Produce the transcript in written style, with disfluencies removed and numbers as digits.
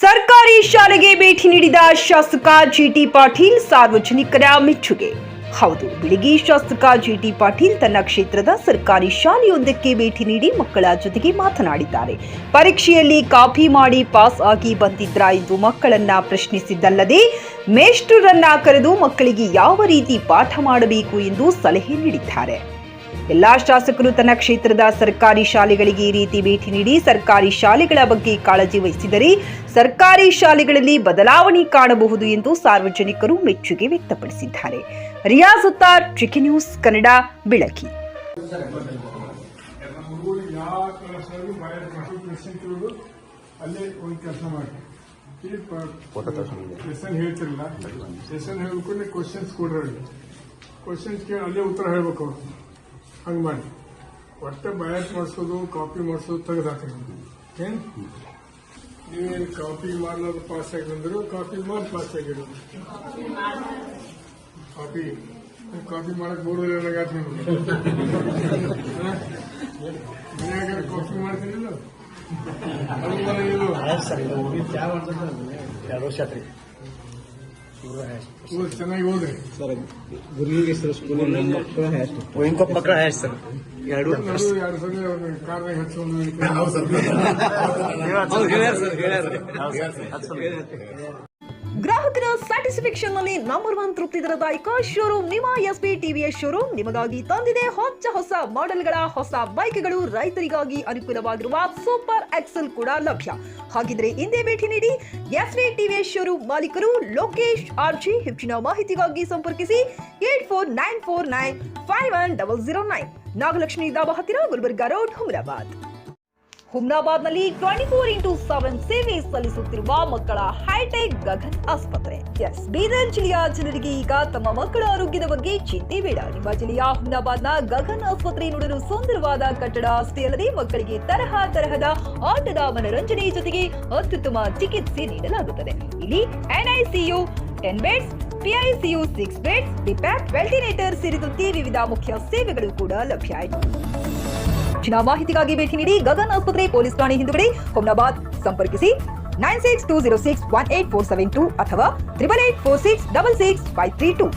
ಸರ್ಕಾರಿ ಶಾಲೆಗೆ ಭೇಟಿ ನೀಡಿದ ಶಾಸಕ ಜಿಟಿ ಪಾಟೀಲ್ ಸಾರ್ವಜನಿಕರ ಮೆಚ್ಚುಗೆ. ಹೌದು, ಬಿಳಿಗಿ ಶಾಸಕ ಜಿಟಿ ಪಾಟೀಲ್ ತನ್ನ ಕ್ಷೇತ್ರದ ಸರ್ಕಾರಿ ಶಾಲೆಯೊಂದಕ್ಕೆ ಭೇಟಿ ನೀಡಿ ಮಕ್ಕಳ ಜೊತೆಗೆ ಮಾತನಾಡಿದ್ದಾರೆ. ಪರೀಕ್ಷೆಯಲ್ಲಿ ಕಾಪಿ ಮಾಡಿ ಪಾಸ್ ಆಗಿ ಬಂದಿದ್ರಾ ಎಂದು ಮಕ್ಕಳನ್ನ ಪ್ರಶ್ನಿಸಿದ್ದಲ್ಲದೆ ಮೇಷ್ಟ್ರರನ್ನ ಕರೆದು ಮಕ್ಕಳಿಗೆ ಯಾವ ರೀತಿ ಪಾಠ ಮಾಡಬೇಕು ಎಂದು ಸಲಹೆ ನೀಡಿದ್ದಾರೆ. ಎಲ್ಲಾ ಶಾಸಕರು ತನ್ನ ಕ್ಷೇತ್ರದ ಸರ್ಕಾರಿ ಶಾಲೆಗಳಿಗೆ ಈ ರೀತಿ ಭೇಟಿ ನೀಡಿ ಸರ್ಕಾರಿ ಶಾಲೆಗಳ ಬಗ್ಗೆ ಕಾಳಜಿ ವಹಿಸಿದರೆ ಸರ್ಕಾರಿ ಶಾಲೆಗಳಲ್ಲಿ ಬದಲಾವಣೆ ಕಾಣಬಹುದು ಎಂದು ಸಾರ್ವಜನಿಕರು ಮೆಚ್ಚುಗೆ ವ್ಯಕ್ತಪಡಿಸಿದ್ದಾರೆ. ರಿಯಾಜ್ ಉತ್ತಾರ್, ಚಿಕ್ಕಿ ನ್ಯೂಸ್ ಕನ್ನಡ, ಬೆಳಕಿ. ಹಂಗೆ ಮಾಡಿ ಒಟ್ಟೆ ಬಯಾಟ್ ಮಾಡಿಸೋದು ಕಾಪಿ ಮಾಡಿಸೋದು ತೆಗೆದಾಕ್ರಿ. ಏನು ನೀವೇನು ಕಾಪಿ ಮಾಡಲಾರ್ದು ಪಾಸ್ ಆಗಿದ್ರು ಕಾಪಿ ಮಾಡಿ ಪಾಸ್ ಆಗಿರೋದು ಕಾಪಿ ಮಾಡಕ್ ಬೋರ್ಡ್ ಏನಾಗಾದ ಮನ್ಯಾಗ ಕಾಪಿ ಮಾಡ್ತೀನಿಲ್ಲ ಚೆನ್ನಾಗಿ ಹೋದ್ರಿ सर गुरुजी सर स्कूल में इनको पकड़ा है सर ಎರಡು ಸಲ ಕಾರ್ನಾಗ ಹಚ್ಕೊಂಡು ಗ್ರಾಹಕರ ಸ್ಯಾಟಿಸ್ಫ್ಯಾಕ್ಷನ್ ನಲ್ಲಿ ನಂಬರ್ 1 ತೃಪ್ತಿದಾಯಕ ಶೋರೂಮ್ ನಿಮ್ಮ ಎಸ್ಪಿ ಟಿವಿಎಸ್ ಶೋರೂಮ್ ನಿಮಗಾಗಿ ತಂದಿದೆ ಹೊಸ ಮಾಡೆಲ್ಗಳ ಹೊಸ ಬೈಕ್ಗಳು. ರೈತರಿಗಾಗಿ ಅನುಕೂಲವಾಗಿರುವ ಸೂಪರ್ ಎಕ್ಸೆಲ್ ಕೂಡ ಲಭ್ಯ. ಹಾಗಿದ್ರೆ ಹಿಂದೆ ಭೇಟಿ ನೀಡಿ ಎಸ್ಪಿ ಟಿವಿಎಸ್ ಶೋರೂಮ್ ಮಾಲೀಕರು ಲೋಕೇಶ್ ಆರ್ಜಿ. ಹೆಚ್ಚಿನ ಮಾಹಿತಿಗಾಗಿ ಸಂಪರ್ಕಿಸಿ 8494951009, ನಾಗಲಕ್ಷ್ಮಿ ದಾಬಾ ಹತ್ತಿರ, ಗುಲ್ಬರ್ಗಾ ರೋಡ್, ಹುಮ್ನಾಬಾದ್ನಲ್ಲಿ 24x7 ಸೇವೆ ಸಲ್ಲಿಸುತ್ತಿರುವ ಮಕ್ಕಳ ಹೈಟೆಕ್ ಗಗನ್ ಆಸ್ಪತ್ರೆ. ಬೀದರ್ ಜಿಲ್ಲೆಯ ಜನರಿಗೆ ಈಗ ತಮ್ಮ ಮಕ್ಕಳ ಆರೋಗ್ಯದ ಬಗ್ಗೆ ಚಿಂತೆ ಬೇಡ. ನಿಮ್ಮ ಜಿಲ್ಲೆಯ ಹುಮ್ನಾಬಾದ್ನ ಗಗನ್ ಆಸ್ಪತ್ರೆ ನೋಡಲು ಸುಂದರವಾದ ಕಟ್ಟಡ ಅಷ್ಟೇ ಅಲ್ಲದೆ ಮಕ್ಕಳಿಗೆ ತರಹದ ಆಟದ ಮನರಂಜನೆ ಜೊತೆಗೆ ಅತ್ಯುತ್ತಮ ಚಿಕಿತ್ಸೆ ನೀಡಲಾಗುತ್ತದೆ. ಇಲ್ಲಿ NICU 10 ಬೆಡ್ಸ್, PICU 6 ಬೆಡ್ಸ್, ಡಿಪ್ಯಾಪ್, ವೆಂಟಿಲೇಟರ್ ಸೇರಿದಂತೆ ವಿವಿಧ ಮುಖ್ಯ ಸೇವೆಗಳು ಕೂಡ ಲಭ್ಯ. ಹೆಚ್ಚಿನ ಮಾಹಿತಿಗಾಗಿ ಭೇಟಿ ನೀಡಿ ಗಗನ್ ಆಸ್ಪತ್ರೆ, ಪೊಲೀಸ್ ಠಾಣೆ ಹಿಂದುಗಡೆ, ಹುಮ್ನಾಬಾದ್. ಸಂಪರ್ಕಿಸಿ 9620618472 ಅಥವಾ 8846666532.